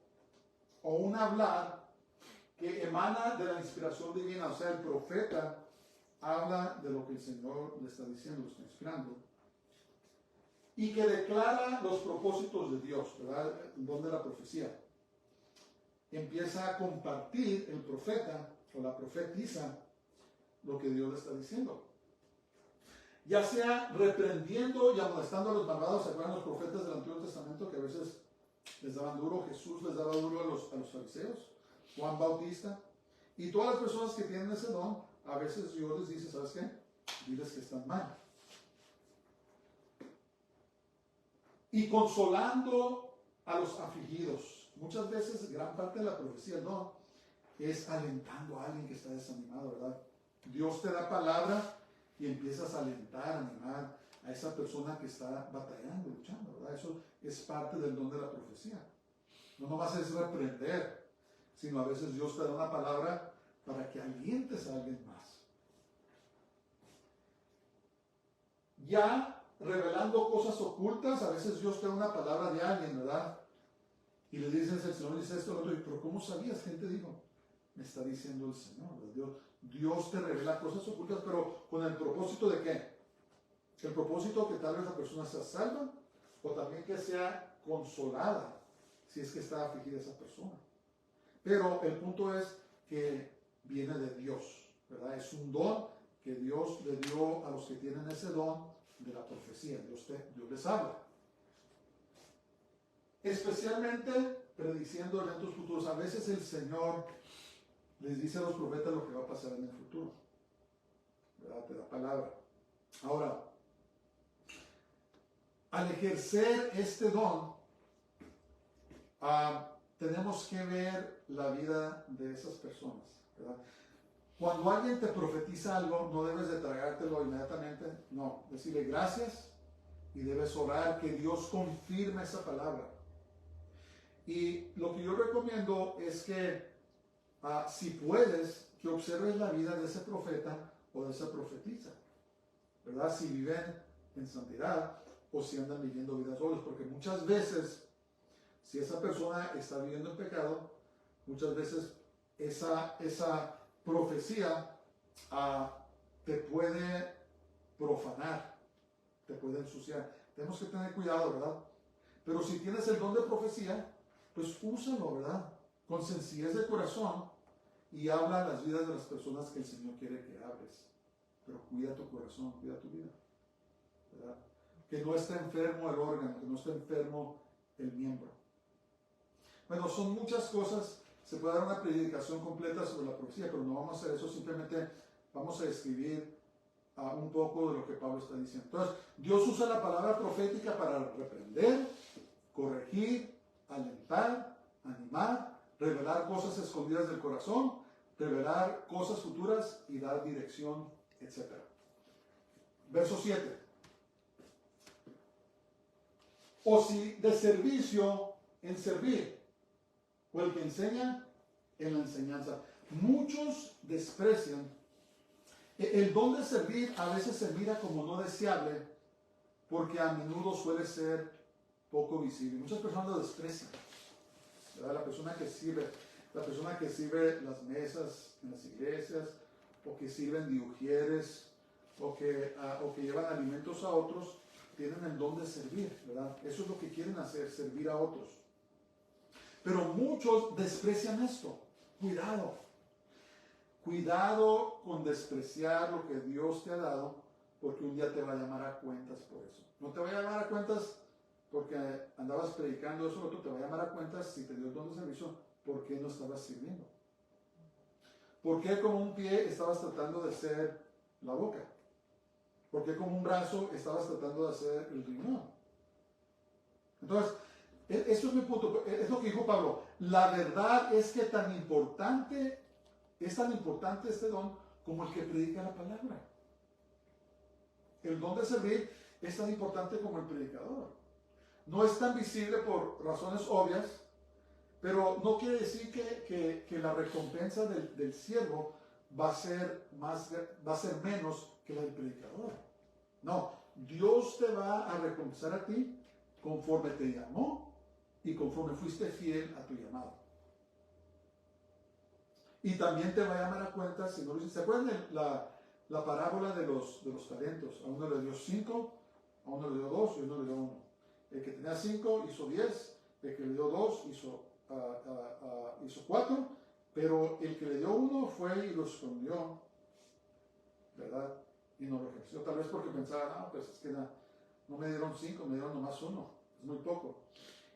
o un hablar que emana de la inspiración divina. O sea, el profeta habla de lo que el Señor le está diciendo, lo está inspirando, y que declara los propósitos de Dios, ¿verdad? El don de la profecía. Empieza a compartir el profeta o la profetisa lo que Dios le está diciendo, ya sea reprendiendo y amonestando a los malvados. ¿Se acuerdan los profetas del Antiguo Testamento que a veces les daban duro, Jesús les daba duro a los fariseos, Juan Bautista, y todas las personas que tienen ese don, a veces Dios les dice, ¿sabes qué? Diles que están mal. Y consolando a los afligidos. Muchas veces, gran parte de la profecía del don es alentando a alguien que está desanimado, ¿verdad? Dios te da palabra y empiezas a alentar, a animar a esa persona que está batallando, luchando, ¿verdad? Eso es parte del don de la profecía. No nomás es reprender, sino a veces Dios te da una palabra para que alientes a alguien más. Ya revelando cosas ocultas, a veces Dios te da una palabra de alguien, ¿verdad? Y le dices, el Señor dice esto, lo otro, pero ¿cómo sabías? ¿Quién te dijo? Me está diciendo el Señor, ¿verdad? Dios te revela cosas ocultas, pero ¿con el propósito de qué? El propósito que tal vez la persona sea salva, o también que sea consolada, si es que está afligida esa persona. Pero el punto es que viene de Dios, ¿verdad? Es un don que Dios le dio a los que tienen ese don de la profecía. Dios les habla. Especialmente prediciendo eventos futuros. A veces el Señor les dice a los profetas lo que va a pasar en el futuro, ¿verdad? Te da palabra. Ahora, al ejercer este don, tenemos que ver la vida de esas personas, ¿verdad? Cuando alguien te profetiza algo, no debes de tragártelo inmediatamente, no, decirle gracias y debes orar que Dios confirme esa palabra. Y lo que yo recomiendo es que si puedes, que observes la vida de ese profeta o de esa profetisa, ¿verdad? Si viven en santidad o si andan viviendo vidas dobles, porque muchas veces, si esa persona está viviendo en pecado, muchas veces esa profecía te puede profanar, te puede ensuciar. Tenemos que tener cuidado, ¿verdad? Pero si tienes el don de profecía, pues úsalo, ¿verdad? Con sencillez de corazón y habla las vidas de las personas que el Señor quiere que hables. Pero cuida tu corazón, cuida tu vida, ¿verdad? Que no esté enfermo el órgano, que no esté enfermo el miembro. Bueno, son muchas cosas. Se puede dar una predicación completa sobre la profecía, pero no vamos a hacer eso. Simplemente vamos a describir un poco de lo que Pablo está diciendo. Entonces, Dios usa la palabra profética para reprender, corregir, alentar, animar, revelar cosas escondidas del corazón, revelar cosas futuras y dar dirección, etc. Verso 7. O si de servicio en servir, o el que enseña en la enseñanza. Muchos desprecian. El don de servir a veces se mira como no deseable porque a menudo suele ser poco visible. Muchas personas lo desprecian, ¿verdad? La persona que sirve las mesas en las iglesias, o que sirven de ujieres, o que llevan alimentos a otros, tienen el don de servir, ¿verdad? Eso es lo que quieren hacer, servir a otros. Pero muchos desprecian esto. Cuidado. Cuidado con despreciar lo que Dios te ha dado, porque un día te va a llamar a cuentas por eso. No te va a llamar a cuentas porque andabas predicando eso, otro te va a llamar a cuentas si te dio el don de servicio, ¿por qué no estabas sirviendo? ¿Por qué como un pie estabas tratando de ser la boca? ¿Por qué como un brazo estabas tratando de hacer el riñón? Entonces, eso es mi punto, es lo que dijo Pablo. La verdad es que es tan importante este don como el que predica la palabra. El don de servir es tan importante como el predicador. No es tan visible por razones obvias, pero no quiere decir que la recompensa del siervo va a ser menos que la del predicador. No, Dios te va a recompensar a ti conforme te llamó y conforme fuiste fiel a tu llamado. Y también te va a llamar a cuenta, si no lo hiciste. ¿Se acuerdan de la parábola de los talentos? A uno le dio 5, a uno le dio 2 y a uno le dio 1. El que tenía 5 hizo 10, el que le dio 2 hizo 4, pero el que le dio 1 fue y lo escondió, ¿verdad? Y no lo ejerció. Tal vez porque pensaba, no, pues es que no me dieron 5, me dieron nomás 1, es muy poco.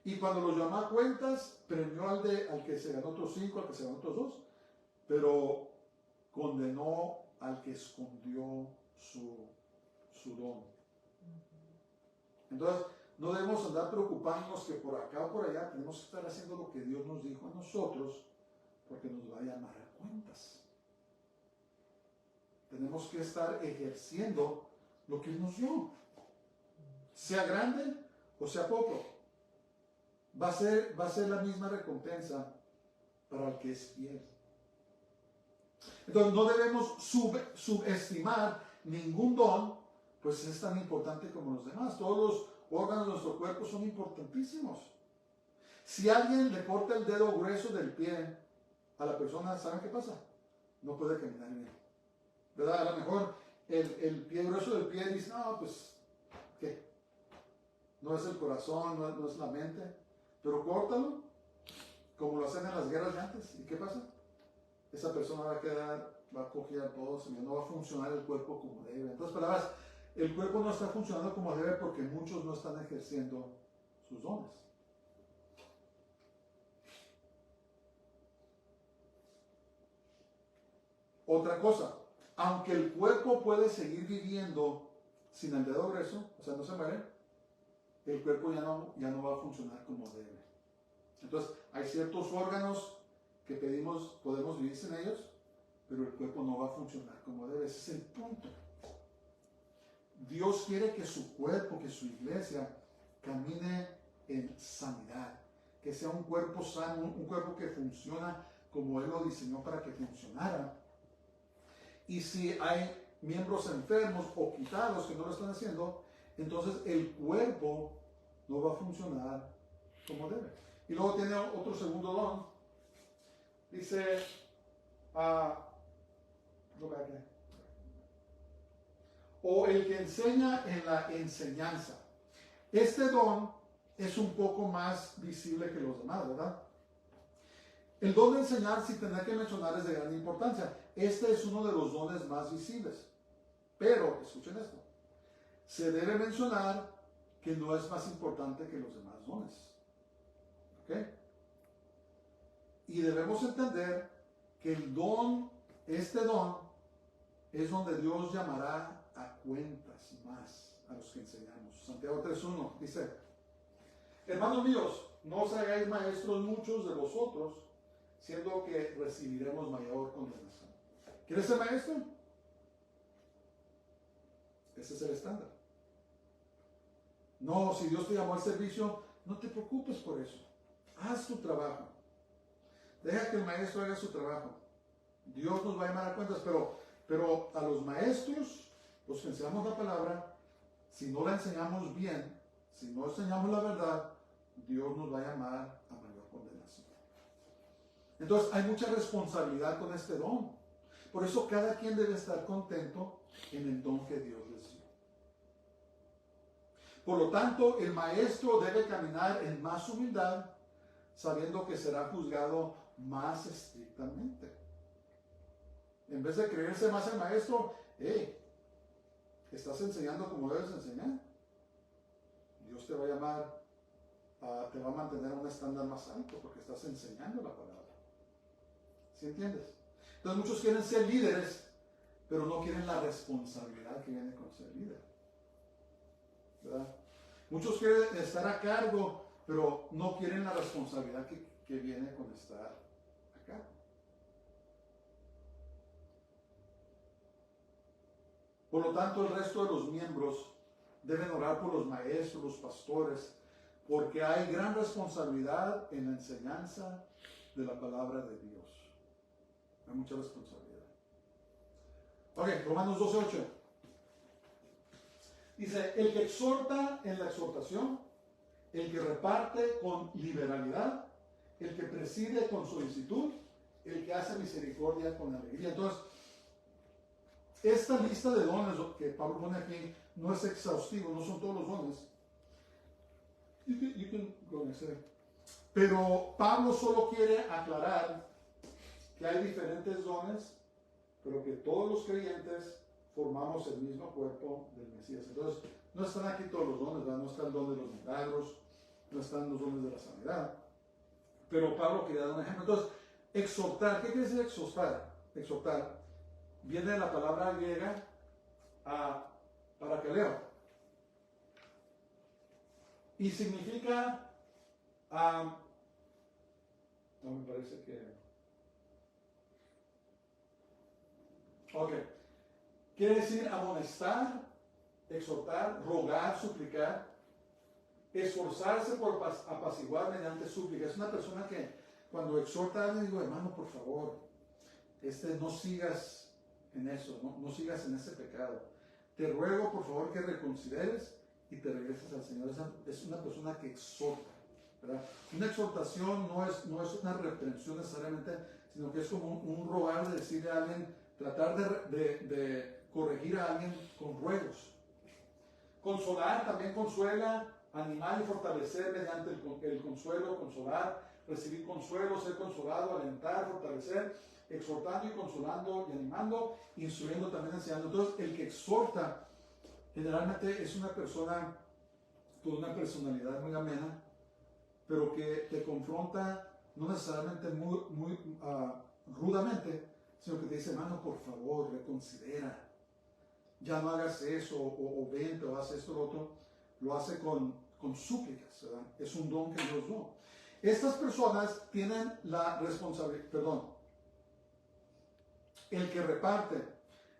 Y cuando los llamó a cuentas, premió al que se ganó otros 5, al que se ganó otros 2, pero condenó al que escondió su don. Entonces, no debemos andar preocupándonos que por acá o por allá tenemos que estar haciendo lo que Dios nos dijo a nosotros, porque nos va a llamar a cuentas. Tenemos que estar ejerciendo lo que Él nos dio. Sea grande o sea poco. Va a ser la misma recompensa para el que es fiel. Entonces no debemos subestimar ningún don, pues es tan importante como los demás. Todos los órganos de nuestro cuerpo son importantísimos. Si alguien le corta el dedo grueso del pie a la persona, ¿saben qué pasa? No puede caminar bien. ¿Verdad? A lo mejor el pie grueso del pie dice, no, pues, ¿qué? No es el corazón, no es la mente. Pero córtalo, como lo hacen en las guerras de antes. ¿Y qué pasa? Esa persona va a cojear todo, no va a funcionar el cuerpo como debe. En otras palabras, el cuerpo no está funcionando como debe porque muchos no están ejerciendo sus dones. Otra cosa, aunque el cuerpo puede seguir viviendo sin el dedo grueso, o sea, no se muere, el cuerpo ya no va a funcionar como debe. Entonces, hay ciertos órganos que podemos vivir sin ellos, pero el cuerpo no va a funcionar como debe. Ese es el punto. Dios quiere que su cuerpo, que su iglesia, camine en sanidad, que sea un cuerpo sano, un cuerpo que funciona como Él lo diseñó para que funcionara. Y si hay miembros enfermos o quitados que no lo están haciendo, entonces el cuerpo no va a funcionar como debe. Y luego tiene otro segundo don. Dice, o el que enseña en la enseñanza. Este don es un poco más visible que los demás, ¿verdad? El don de enseñar, sin tener que mencionar, es de gran importancia. Este es uno de los dones más visibles. Pero, escuchen esto, se debe mencionar que no es más importante que los demás dones. ¿Ok? Y debemos entender que este don, es donde Dios llamará a cuentas más a los que enseñamos. Santiago 3:1 dice, hermanos míos, no os hagáis maestros muchos de vosotros, siendo que recibiremos mayor condenación. ¿Quieres ser maestro? Ese es el estándar. No, si Dios te llamó al servicio, no te preocupes por eso. Haz tu trabajo. Deja que el maestro haga su trabajo. Dios nos va a llamar a cuentas, pero a los maestros, los que enseñamos la palabra, si no la enseñamos bien, si no enseñamos la verdad, Dios nos va a llamar a mayor condenación. Entonces hay mucha responsabilidad con este don. Por eso cada quien debe estar contento en el don que Dios les dio. Por lo tanto, el maestro debe caminar en más humildad, sabiendo que será juzgado más estrictamente. En vez de creerse más el maestro, estás enseñando como debes enseñar. Dios te va a llamar, te va a mantener a un estándar más alto porque estás enseñando la palabra. ¿Sí entiendes? Entonces muchos quieren ser líderes, pero no quieren la responsabilidad que viene con ser líder. ¿Verdad? Muchos quieren estar a cargo, pero no quieren la responsabilidad que viene con estar a cargo. Por lo tanto, el resto de los miembros deben orar por los maestros, los pastores, porque hay gran responsabilidad en la enseñanza de la palabra de Dios. Hay mucha responsabilidad. Ok, Romanos 12:8. Dice, el que exhorta en la exhortación, el que reparte con liberalidad, el que preside con solicitud, el que hace misericordia con alegría. Entonces, esta lista de dones que Pablo pone aquí no es exhaustivo, no son todos los dones. You can go next. Pero Pablo solo quiere aclarar que hay diferentes dones, pero que todos los creyentes formamos el mismo cuerpo del Mesías. Entonces, no están aquí todos los dones, ¿verdad? No está el don de los milagros, no están los dones de la sanidad. Pero Pablo quería dar un ejemplo. Entonces, exhortar, ¿qué quiere decir exhortar? Exhortar viene de la palabra griega parakaleo. Y significa, no me parece que... Ok. Quiere decir amonestar, exhortar, rogar, suplicar, esforzarse por apaciguar mediante súplica. Es una persona que cuando exhorta a alguien, digo, hermano, por favor, no sigas en eso, no sigas en ese pecado. Te ruego, por favor, que reconsideres y te regreses al Señor. Es una persona que exhorta, ¿verdad? Una exhortación no es una reprensión necesariamente, sino que es como un rogar de decirle a alguien, tratar de corregir a alguien con ruegos. Consolar también consuela, animar y fortalecer mediante el consuelo, consolar, recibir consuelo, ser consolado, alentar, fortalecer, exhortando y consolando y animando, instruyendo también, enseñando. Entonces, el que exhorta generalmente es una persona con una personalidad muy amena, pero que te confronta no necesariamente muy rudamente, sino que te dice, hermano, por favor, reconsidera. Ya no hagas eso, o vente, o haz esto, lo otro. Lo hace con súplicas, ¿verdad? Es un don que Dios dio. Estas personas tienen la responsabilidad, el que reparte.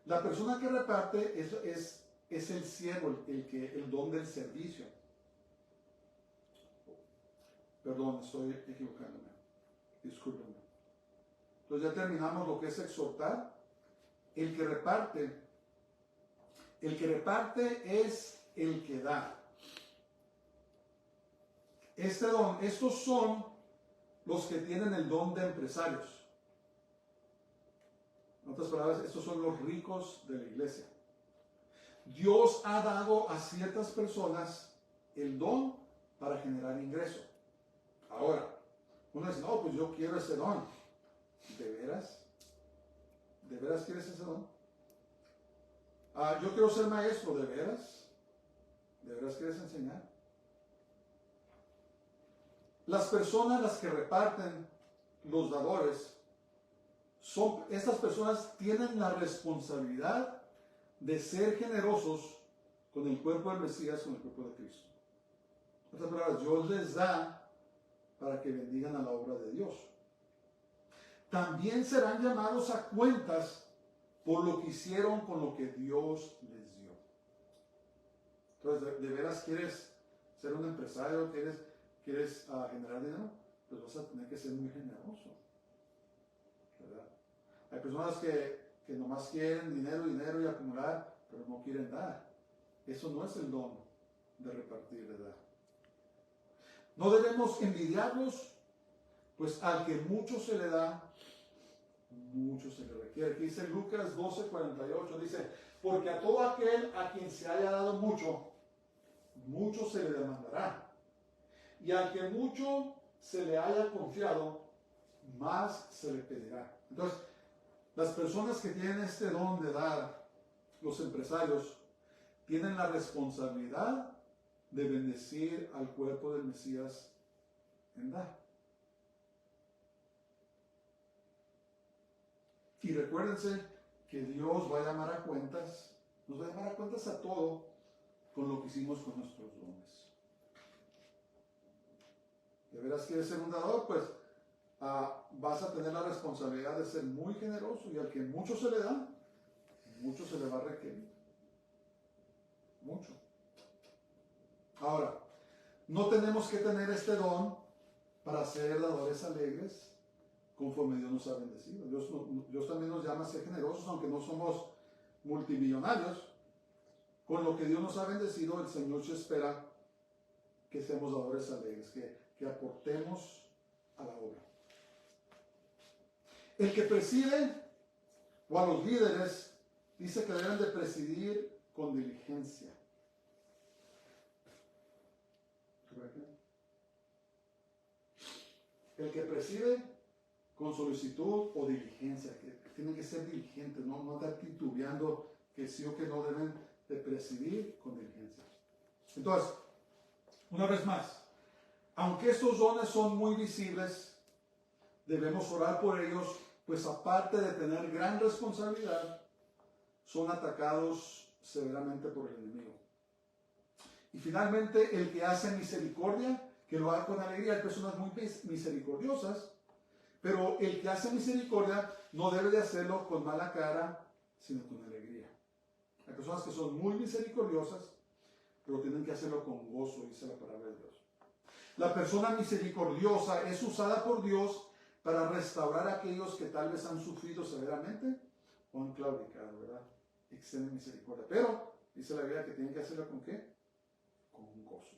La persona que reparte es el siervo, el don del servicio. Perdón, estoy equivocándome. Discúlpenme. Entonces ya terminamos lo que es exhortar. El que reparte es el que da. Estos son los que tienen el don de empresarios. En otras palabras, estos son los ricos de la iglesia. Dios ha dado a ciertas personas el don para generar ingreso. Ahora, uno dice, no, pues yo quiero ese don. ¿De veras? ¿De veras quieres ese don? Yo quiero ser maestro, ¿de veras? ¿De veras quieres enseñar? Las personas, las que reparten, los dadores, estas personas tienen la responsabilidad de ser generosos con el cuerpo del Mesías, con el cuerpo de Cristo. En otras palabras, Dios les da para que bendigan a la obra de Dios. También serán llamados a cuentas por lo que hicieron con lo que Dios les dio. Entonces, ¿de veras quieres ser un empresario? ¿Quieres generar dinero? Pues vas a tener que ser muy generoso, ¿verdad? Hay personas que nomás quieren dinero y acumular, pero no quieren dar. Eso no es el don de repartir, ¿verdad? No debemos envidiarlos, pues al que mucho se le da, mucho se le requiere. Aquí dice Lucas 12:48, dice, porque a todo aquel a quien se haya dado mucho, mucho se le demandará. Y al que mucho se le haya confiado, más se le pedirá. Entonces, las personas que tienen este don de dar, los empresarios, tienen la responsabilidad de bendecir al cuerpo del Mesías en dar. Y recuérdense que Dios va a llamar a cuentas, nos va a llamar a cuentas a todo con lo que hicimos con nuestros dones. ¿De veras quieres ser un dador? Pues vas a tener la responsabilidad de ser muy generoso, y al que mucho se le da, mucho se le va a requerir. Mucho. Ahora, no tenemos que tener este don para ser dadores alegres conforme Dios nos ha bendecido. Dios también nos llama a ser generosos, aunque no somos multimillonarios. Con lo que Dios nos ha bendecido, el Señor se espera que seamos dadores alegres, que aportemos a la obra. El que preside, o a los líderes, dice que deben de presidir con diligencia. El que preside con solicitud o diligencia, que tienen que ser diligentes, no estar titubeando que sí o que no, deben de presidir con diligencia. Entonces, una vez más, Aunque estos dones son muy visibles, debemos orar por ellos, pues aparte de tener gran responsabilidad, son atacados severamente por el enemigo. Y finalmente, el que hace misericordia, que lo haga con alegría. Hay personas muy misericordiosas, pero el que hace misericordia no debe de hacerlo con mala cara, sino con alegría. Hay personas que son muy misericordiosas, pero tienen que hacerlo con gozo, dice la palabra de Dios. La persona misericordiosa es usada por Dios para restaurar a aquellos que tal vez han sufrido severamente o han claudicado, ¿verdad? Extiende misericordia. Pero, dice la Biblia que tienen que hacerlo con ¿qué? Con gozo.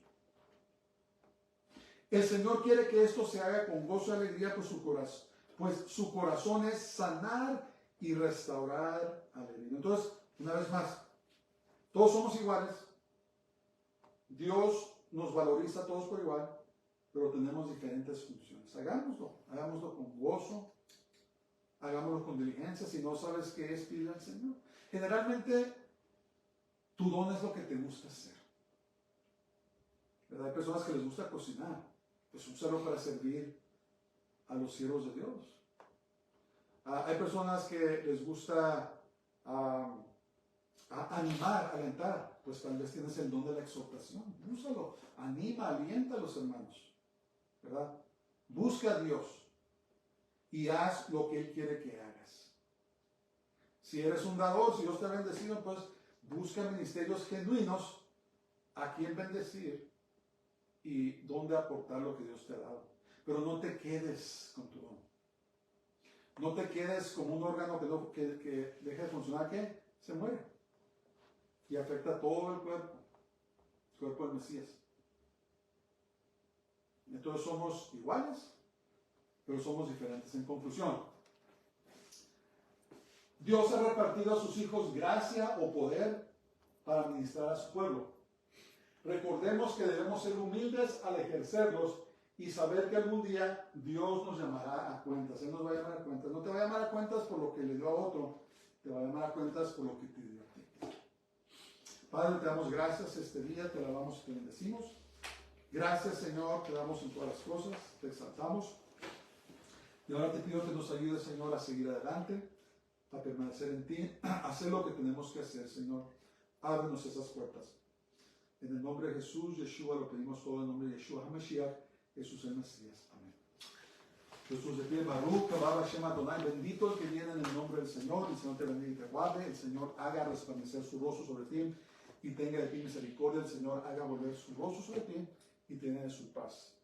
El Señor quiere que esto se haga con gozo y alegría, pues su corazón es sanar y restaurar al herido. Entonces, una vez más, todos somos iguales. Dios nos valoriza a todos por igual, pero tenemos diferentes funciones. Hagámoslo con gozo, hagámoslo con diligencia. Si no sabes qué es, pide al Señor. Generalmente, tu don es lo que te gusta hacer, ¿verdad? Hay personas que les gusta cocinar, pues úsalo para servir a los siervos de Dios. Hay personas que les gusta animar, alentar, pues tal vez tienes el don de la exhortación. Úsalo, anima, alienta a los hermanos, ¿verdad? Busca a Dios y haz lo que Él quiere que hagas. Si eres un dador, si Dios te ha bendecido, pues busca ministerios genuinos a quien bendecir y dónde aportar lo que Dios te ha dado. Pero no te quedes con tu don. No te quedes como un órgano que deja de funcionar, que se muere y afecta a todo el cuerpo del Mesías. Entonces somos iguales, pero somos diferentes. En conclusión, Dios ha repartido a sus hijos gracia o poder para ministrar a su pueblo. Recordemos que debemos ser humildes al ejercerlos y saber que algún día Dios nos llamará a cuentas. Él nos va a llamar a cuentas. No te va a llamar a cuentas por lo que le dio a otro, te va a llamar a cuentas por lo que te dio a ti. Padre, te damos gracias este día, te alabamos y te bendecimos. Gracias, Señor, te damos en todas las cosas, te exaltamos. Y ahora te pido que nos ayudes, Señor, a seguir adelante, a permanecer en ti, a hacer lo que tenemos que hacer, Señor. Ábrenos esas puertas. En el nombre de Jesús, Yeshua, lo pedimos todo en nombre de Yeshua HaMashiach, Jesús el Mesías. Amén. Jesús de pie, Baruch, Kababa, Hashem Adonai, bendito el que viene en el nombre del Señor. El Señor te bendiga y te guarde. El Señor haga resplandecer su rostro sobre ti y tenga de ti misericordia. El Señor haga volver su rostro sobre ti y tenga de su paz.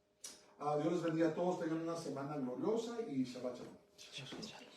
Dios les bendiga a todos. Tengan una semana gloriosa y Shabbat Shalom.